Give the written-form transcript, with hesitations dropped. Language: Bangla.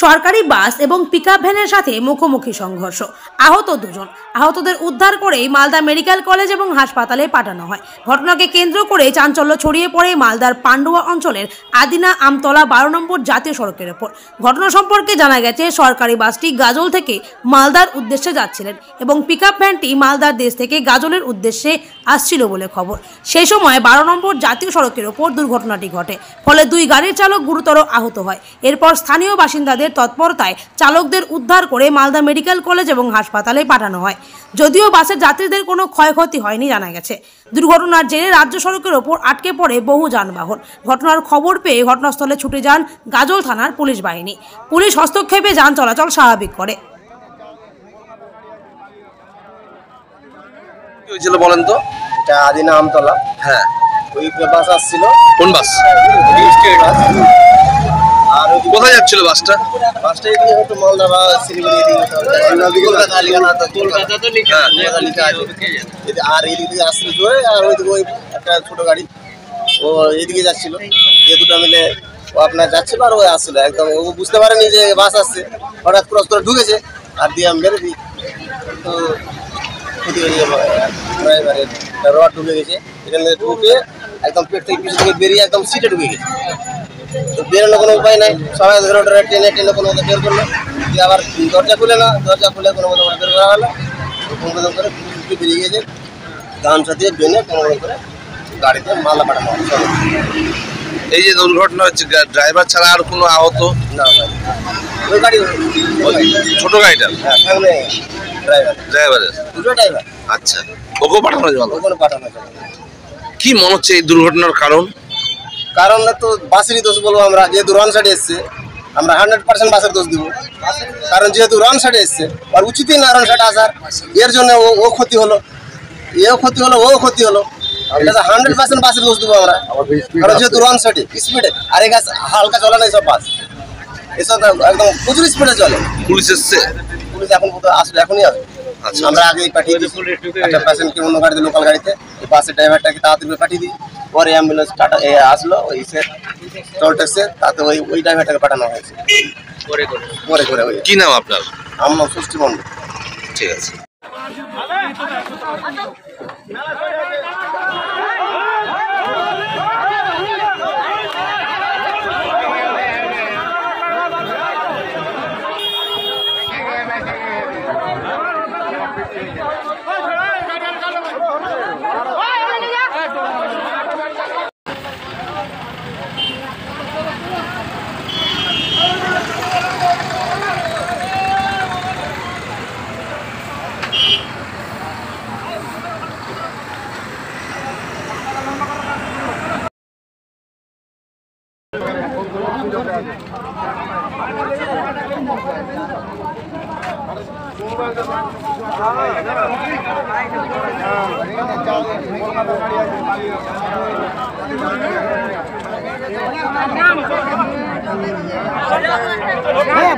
সরকারি বাস এবং পিকআপ ভ্যানের সাথে মুখোমুখি সংঘর্ষ, আহত দুজন। আহতদের উদ্ধার করেই মালদা মেডিকেল কলেজ এবং হাসপাতালে পাঠানো হয়। ঘটনাকে কেন্দ্র করে চাঞ্চল্য ছড়িয়ে পড়ে মালদার পান্ডুয়া অঞ্চলের আদিনা আমতলা 12 নম্বর জাতীয় সড়কের ওপর। ঘটনা সম্পর্কে জানা গেছে, সরকারি বাসটি গাজল থেকে মালদার উদ্দেশ্যে যাচ্ছিলেন এবং পিকআপ ভ্যানটি মালদার দেশ থেকে গাজলের উদ্দেশ্যে আসছিল বলে খবর। সেই সময় 12 নম্বর জাতীয় সড়কের ওপর দুর্ঘটনাটি ঘটে, ফলে দুই গাড়ির চালক গুরুতর আহত হয়। এরপর স্থানীয় বাসিন্দাদের তৎপরতায় চালকদের উদ্ধার করে মালদা মেডিকেল কলেজ এবং হাসপাতালে পাঠানো হয়। যদিও বাসের যাত্রীদের কোনো ক্ষয়ক্ষতি হয়নি জানা গেছে। দুর্ঘটনার জেরে রাজ্য সড়কের ওপর আটকে পড়ে বহু যানবাহন। ঘটনার খবর পেয়ে ঘটনাস্থলে ছুটে যান গাজল থানার পুলিশ বাহিনী। পুলিশ হস্তক্ষেপে যান চলাচল স্বাভাবিক করে। কি হয়েছিল বলেন তো? এটা আদিনা আমতলা। হ্যাঁ, ওই বাস আসছিল। কোন বাস? আর কোথায় যাচ্ছিল বাসটা? বাসটা এদিকে হয়তো মালদা বা শিলিগুড়ি এদিকে কলকাতা লেখা আছে। আর এদিকে আসছিল জোরে, আর ওইদিকে ওই একটা ছোট গাড়ি ও এদিকে যাচ্ছিল। যে দুটো মিলে ও আপনার যাচ্ছিল আর ওই আসছিল, একদম ও বুঝতে পারেনি যে বাস আসছে, হঠাৎ ক্রস করে ঢুকেছে আর দিয়ে আমি মেরে দিই। তো ড্রাইভারের রড ঢুকে গেছে, এখানে ঢুকে একদম পেট থেকে পিছন থেকে বেরিয়ে একদম সিটে ঢুকে গেছে। তো বেরোনোর কোনো উপায় নাই, সবাই ধরে টেনে কোনো মতো বের করলো, দিয়ে আবার দরজা খুলে না, দরজা খুলে কোনো মতো বের করা হলো। কোনো করে বেরিয়ে গেছে, গামছা দিয়ে বেনে কোনো করে গাড়িতে মালদা পাঠানো হয়। এই যে দুর্ঘটনা হচ্ছে, ড্রাইভার ছাড়া আর কোনো আহত না ভাই, ওই গাড়ি ছোট গাড়িটা? হ্যাঁ, সামনে ড্রাইভারের দুটো ড্রাইভার। আচ্ছা, ওকেও পাঠানো যাবে? ওখানে পাঠানো যাবে। কি মনে হচ্ছে এই দুর্ঘটনার কারণ? কারণ তো বাসেরই দোষ বলবো আমরা, যেহেতু রং সাইডে এসছে আমরা 100% বাসের দোষ দিব। কারণ যেহেতু রং সাইডে এসছে, আর উচিতই না রং সাইডে আসার, এর জন্য ও ক্ষতি হলো, এও ক্ষতি হলো, ও ক্ষতি হলো। এটা 100% বাসের দোষ দিব আমরা, কারণ যেহেতু রং সাইডে স্পিডে, আর এই গাছ হালকা চলে না এসব বাস, এসব একদম প্রচুর স্পিডে চলে। পুলিশ এসছে? পুলিশ এখন আসলে এখনই আসবে। আচ্ছা, আমরা আগেই পাঠিয়ে দিই একটা পেশেন্টকে অন্য গাড়িতে, লোকাল গাড়িতে, এই বাসের ড্রাইভারটাকে তাড়াতাড়ি পাঠিয়ে দিই। পরে অ্যাম্বুলেন্স আসলো, ওই চলতেছে, তাতে ওই ড্রাইভারটাকে পাঠানো হয়েছে পরে করে। কি নাম আপনার? আমার নাম ষষ্ঠী মন্ডল। ঠিক আছে। হ্যাঁ